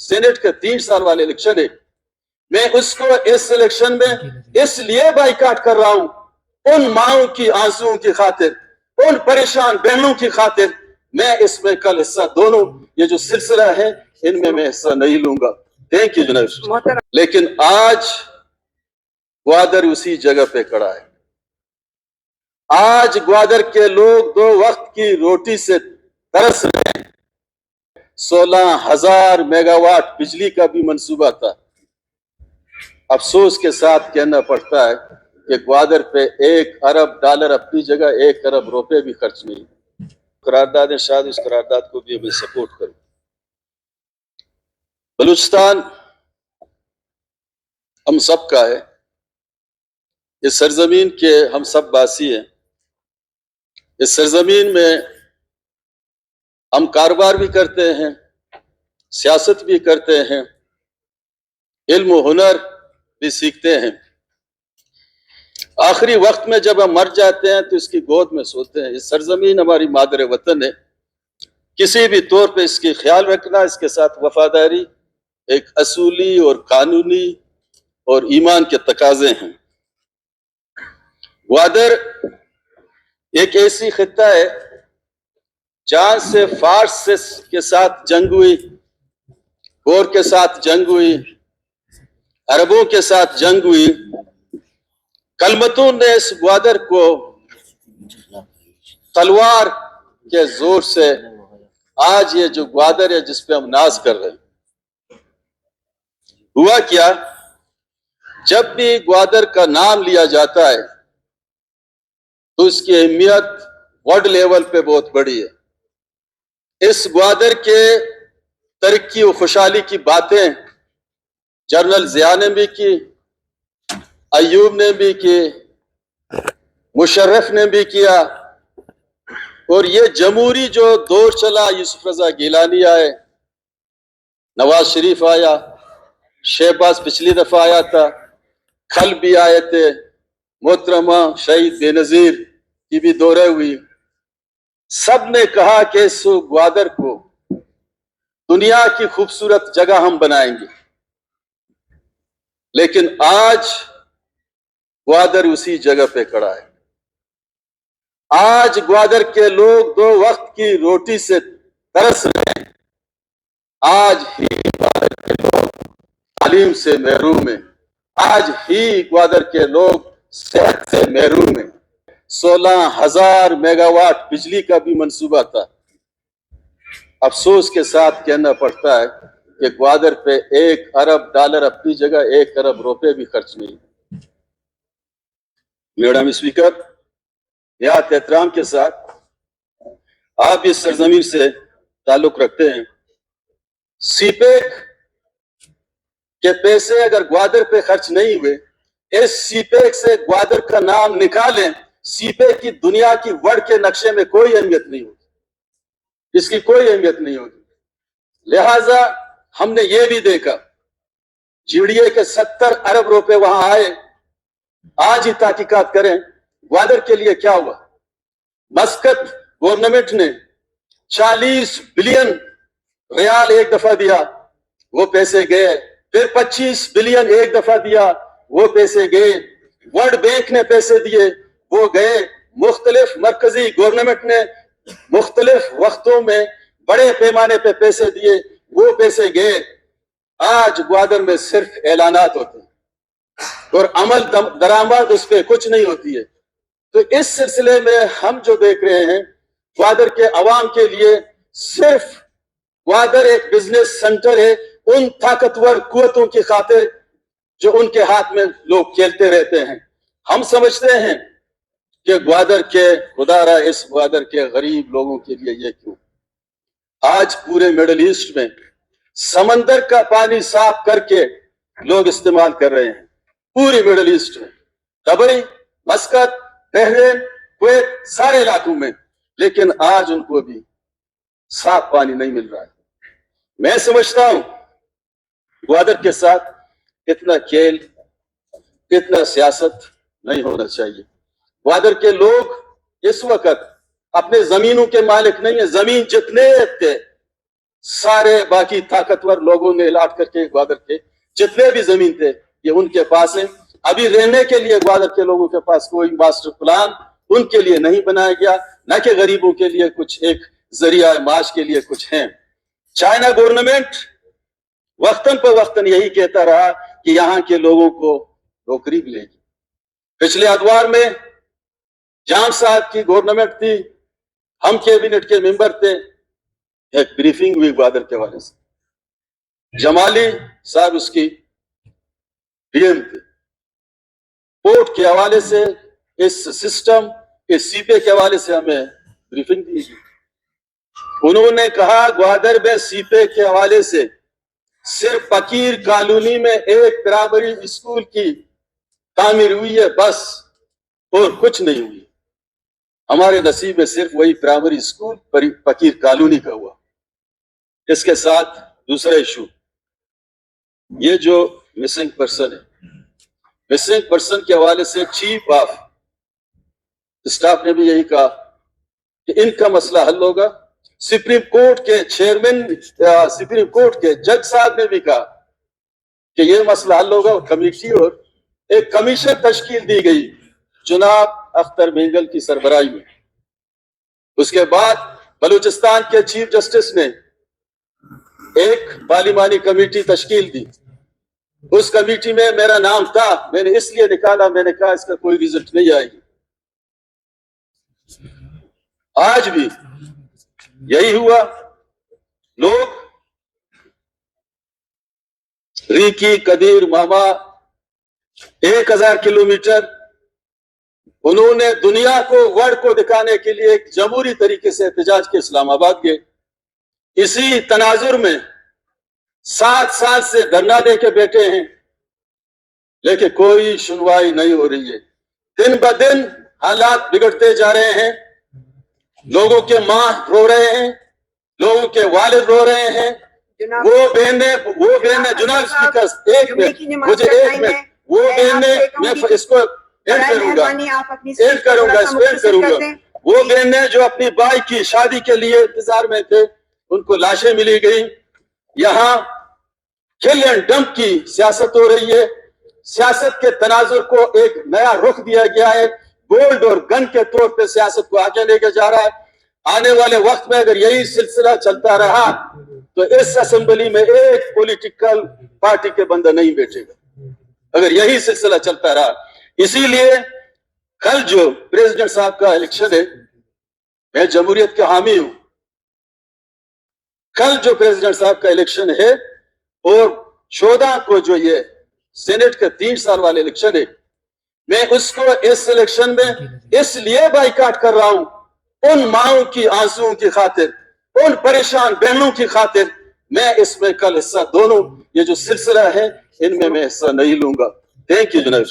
Senate के 3 साल वाले इलेक्शन है, मैं उसको इस इलेक्शन में इसलिए बाइकाट कर रहा हूं, उन माओं की आंसुओं की खातिर, उन परेशान बहनों की खातिर मैं इसमें कल हिस्सा, दोनों ये जो सिलसिला है इनमें मैं हिस्सा नहीं लूंगा। थैंक यू जनाब। लेकिन आज ग्वादर उसी जगह पे खड़ा है। आज ग्वादर के लोग 2 वक्त की रोटी से तरस रहे हैं। 16,000 मेगावाट बिजली का भी मंसूबा था। अफसोस के साथ कहना पड़ता है कि ग्वादर पे $1 अरब अपनी जगह $1 अरब रुपए भी खर्च नहीं। करारदाद है, शायद इस करारदाद को भी मैं सपोर्ट करूं। बलूचिस्तान हम सब का है, इस सरजमीन के हम सब बासी हैं। इस सरजमीन में हम कारोबार भी करते हैं, सियासत भी करते हैं, इल्म हुनर भी सीखते हैं। आखिरी वक्त में जब हम मर जाते हैं तो इसकी गोद में सोते हैं। इस सरजमीन हमारी मादर वतन है। किसी भी तौर पे इसकी ख्याल रखना, इसके साथ वफादारी एक असूली और कानूनी और ईमान के तकाजे हैं। ग्वादर एक ऐसी खित्ता है जहां से फारस के साथ जंग हुई, गोर के साथ जंग हुई, अरबों के साथ जंग हुई। कलमतून ने इस ग्वादर को तलवार के जोर से आज ये जो ग्वादर है जिस पे हम नाज कर रहे हैं, हुआ क्या, जब भी ग्वादर का नाम लिया जाता है तो उसकी अहमियत वर्ल्ड लेवल पे बहुत बड़ी है। इस ग्वादर के तरक्की और खुशहाली की बातें जनरल ज़िया ने भी की, अयूब ने भी की, मुशर्रफ ने भी किया, और ये जमहूरी जो दौर चला, यूसुफ रजा गिलानी आए, नवाज शरीफ आया, शहबाज पिछली दफा आया था, खल भी आए थे, मोहतरमा शहीद बेनजीर की भी दौरे हुई। सब ने कहा कि इस ग्वादर को दुनिया की खूबसूरत जगह हम बनाएंगे। लेकिन आज ग्वादर उसी जगह पे खड़ा है। आज ग्वादर के लोग 2 वक्त की रोटी से तरस रहे हैं। आज ही ग्वादर के लोग तालीम से महरूम हैं। आज ही ग्वादर के लोग सेहत से महरूम हैं। 16,000 मेगावाट बिजली का भी मंसूबा था। अफसोस के साथ कहना पड़ता है कि ग्वादर पे $1 अरब अपनी जगह $1 अरब रुपए भी खर्च नहीं। मैडम स्पीकर, निहायत एहतराम के साथ आप इस सरजमीन से ताल्लुक रखते हैं। सीपेक के पैसे अगर ग्वादर पे खर्च नहीं हुए, इस सीपेक से ग्वादर का नाम निकालें, सीपेक की दुनिया की वर्ल्ड के नक्शे में कोई अहमियत नहीं होगी, इसकी कोई अहमियत नहीं होगी। लिहाजा हमने ये भी देखा, जीडीए के 70 अरब रुपए वहां आए। आज ही तहकीकात करें ग्वादर के लिए क्या हुआ। मस्कत गवर्नमेंट ने 40 बिलियन रियाल एक दफा दिया, वो पैसे गए। फिर 25 बिलियन एक दफा दिया, वो पैसे गए। वर्ल्ड बैंक ने पैसे दिए, वो गए। मुख्तलिफ मरकजी गवर्नमेंट ने मुख्तलिफ वक्तों में बड़े पैमाने पे पैसे दिए, वो पैसे गए। आज ग्वादर में सिर्फ ऐलानात होते हैं और अमल दरामद उस पर कुछ नहीं होती है। तो इस सिलसिले में हम जो देख रहे हैं, ग्वादर के अवाम के लिए सिर्फ ग्वादर एक बिजनेस सेंटर है उन ताकतवर कुव्वतों की खातिर जो उनके हाथ में लोग खेलते रहते हैं। हम समझते हैं कि ग्वादर के खुदारा इस ग्वादर के गरीब लोगों के लिए ये क्यों। आज पूरे मिडिल ईस्ट में समंदर का पानी साफ करके लोग इस्तेमाल कर रहे हैं, पूरे मिडिल ईस्ट में, दुबई, मस्कत, बहरीन, कुवैत, सारे इलाकों में। लेकिन आज उनको भी साफ पानी नहीं मिल रहा है। मैं समझता हूं ग्वादर के साथ इतना खेल, इतना सियासत नहीं होना चाहिए। ग्वादर के लोग इस वक्त अपने जमीनों के मालिक नहीं है। जमीन जितने थे सारे बाकी ताकतवर लोगों ने लाट करके ग्वादर के जितने भी जमीन थे ये उनके पास है। अभी रहने के लिए ग्वादर के लोगों के पास कोई मास्टर प्लान उनके लिए नहीं बनाया गया, न कि गरीबों के लिए कुछ एक जरिया माश के लिए कुछ है। चाइना गवर्नमेंट वक्तन पर वक्तन यही कहता रहा कि यहाँ के लोगों को नौकरी मिलेगी। पिछले अदवार में जाम साहब की गवर्नमेंट थी, हम कैबिनेट के मेंबर थे, एक ब्रीफिंग हुई ग्वादर के हवाले से। जमाली साहब उसकी डीएम थे। पोर्ट के हवाले से, इस सिस्टम इस सीपे के हवाले से हमें ब्रीफिंग दी गई। उन्होंने कहा ग्वादर में सीपे के हवाले से सिर्फ फकीर कॉलोनी में एक प्राइमरी स्कूल की तामीर हुई है बस, और कुछ नहीं हुई। हमारे नसीब में सिर्फ वही प्राइमरी स्कूल फकीर कॉलोनी का हुआ। इसके साथ दूसरा इशू, ये जो मिसिंग पर्सन है, मिसिंग पर्सन के हवाले से चीफ ऑफ स्टाफ ने भी यही कहा कि इनका मसला हल होगा। सुप्रीम कोर्ट के चेयरमैन, सुप्रीम कोर्ट के जज साहब ने भी कहा कि ये मसला हल होगा। कमेटी और एक कमीशन तश्कील दी गई जनाब अख्तर मेंगल की सरबराही में। उसके बाद बलूचिस्तान के चीफ जस्टिस ने एक पार्लिमानी कमेटी तश्कील दी। उस कमेटी में मेरा नाम था, मैंने इसलिए निकाला, मैंने कहा इसका कोई रिजल्ट नहीं आएगी। आज भी यही हुआ। लोग रीकी कदीर मामा 1000 किलोमीटर उन्होंने दुनिया को वर्ल्ड को दिखाने के लिए एक जमहूरी तरीके से एहतजाज के इस्लामाबाद गए। इसी तनाजुर में 7 साल से धरना दे के बैठे हैं, लेकिन कोई सुनवाई नहीं हो रही है। दिन ब दिन हालात बिगड़ते जा रहे हैं। लोगों के माँ रो रहे हैं, लोगों के वालिद रो रहे हैं। वो बहने जुनाब स्पीकर एक मिनट, मुझे एक मिनट, वो बहने, मैं इसको एंड करूंगा। वो बहने जो अपनी भाई की शादी के लिए इंतजार में थे, उनको लाशें मिली गई। यहाँ किल एंड डंप की सियासत हो रही है। सियासत के तनाजुर को एक नया रुख दिया गया है। गोल्ड और गन के तौर पे सियासत को आगे लेके जा रहा है। आने वाले वक्त में अगर यही सिलसिला चलता रहा तो इस असेंबली में एक पॉलिटिकल पार्टी के बंदा नहीं बैठेगा, अगर यही सिलसिला चलता रहा। इसीलिए कल जो प्रेसिडेंट साहब का इलेक्शन है, मैं जमहूरियत का हामी हूं। कल जो प्रेसिडेंट साहब का इलेक्शन है और 14 को जो ये सेनेट का 3 साल वाले इलेक्शन है, मैं उसको इस इलेक्शन में इसलिए बाइकाट कर रहा हूं, उन माओं की आंसुओं की खातिर, उन परेशान बहनों की खातिर। मैं इसमें कल हिस्सा, दोनों ये जो सिलसिला है इनमें मैं हिस्सा नहीं लूंगा। थैंक यू जनाब।